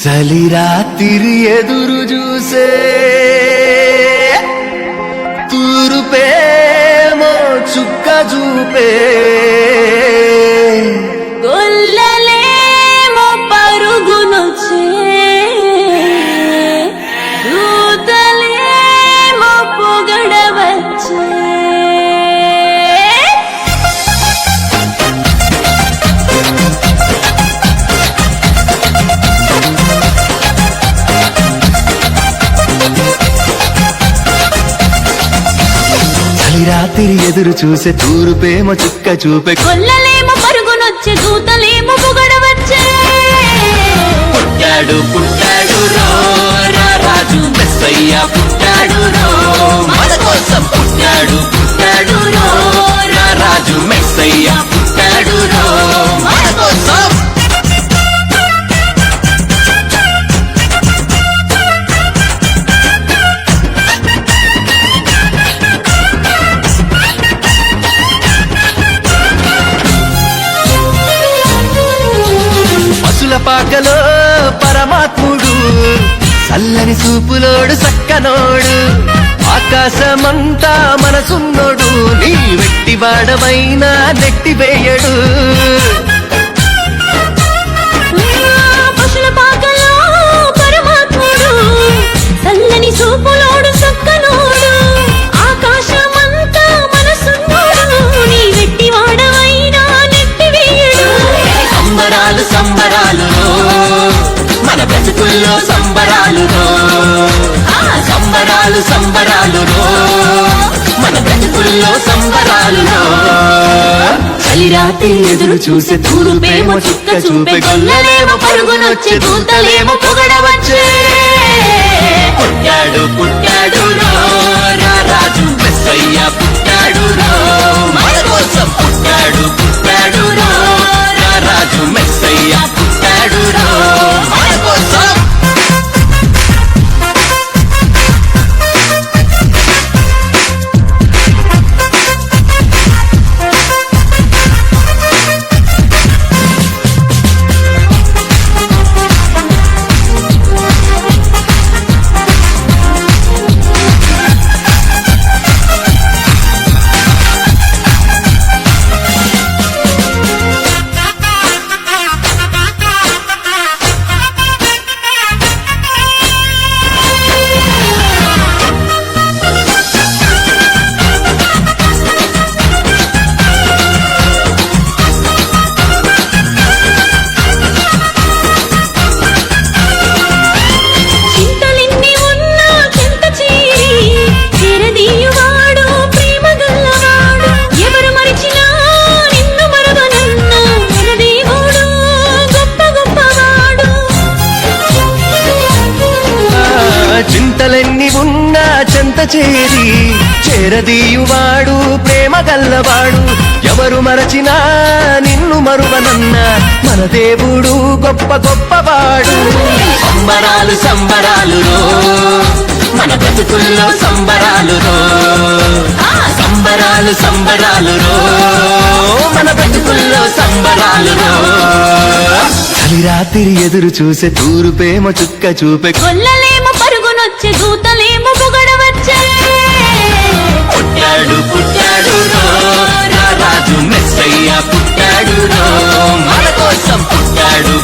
చలి రాత్రి ఎదురు చూసే తూరుపేమో చుక్క చూపే గొల్లలేమో పరుగునొచ్చే దూతలేమో పొగడవచ్చే రాత్రి ఎదురు చూసే తూరుపేమో చుక్క చూపే గొల్లలేమో పరుగునొచ్చే దూతలేమో పొగడవచ్చే పుట్టాడు పుట్టాడు రో రాజు మెస్సయ్య పుట్టాడు రో మన కోసం పుట్టాడు పుట్టాడు రో రాజు మెస్సయ్య పుట్టాడు రో మన కోసం పాకలో పరమాత్ముడు చల్లని చూపులోడు సక్కనోడు ఆకాశమంతా మనసున్నోడు నీ వెట్టి వాడమైనా నెట్టివేయడు పశుల పాకలో పరమాత్ముడు చల్లని చూపులోడు సక్కనోడు ఆకాశమంతా మనసున్నోడు నీ వెట్టి వాడమైనా నెట్టివేయడు సంబరాలు సంబరాలు మన బ్రతుకుల్లో సంబరాలు సంబరాలు సంబరాలు మన బ్రతుకుల్లో సంబరాలు చలి రాత్రి ఎదురు చూసే తూరుపేమో చుక్క చూపే గొల్లలేమో పరుగునొచ్చే దూతలేమో పొగడవచ్చే పుట్టాడు పుట్టాడు రాజు మెస్సయ్య పుట్టాడు మన కోసం పుట్టాడు పుట్టాడు రాజు మెస్సయ్య పుట్టాడు మన కోసం చింతలెన్ని ఉన్నా చెంత చేరి చేరదీయువాడు ప్రేమ గల్లవాడు ఎవరు మరచినా నిన్ను మరువనన్న మన దేవుడు గొప్ప గొప్పవాడు సంబరాలు సంబరాలు మన బ్రతుకుల్లో సంబరాలు సంబరాలు సంబరాలు మన బ్రతుకుల్లో సంబరాలు చలి రాత్రి ఎదురు చూసే తూరుపేమో చుక్క చూపే గొల్లలేమో పరుగునొచ్చే దూతలేమో పొగడవచ్చే పుట్టాడు పుట్టాడు రాజు మెస్సయ్య పుట్టాడు మన కోసం పుట్టాడు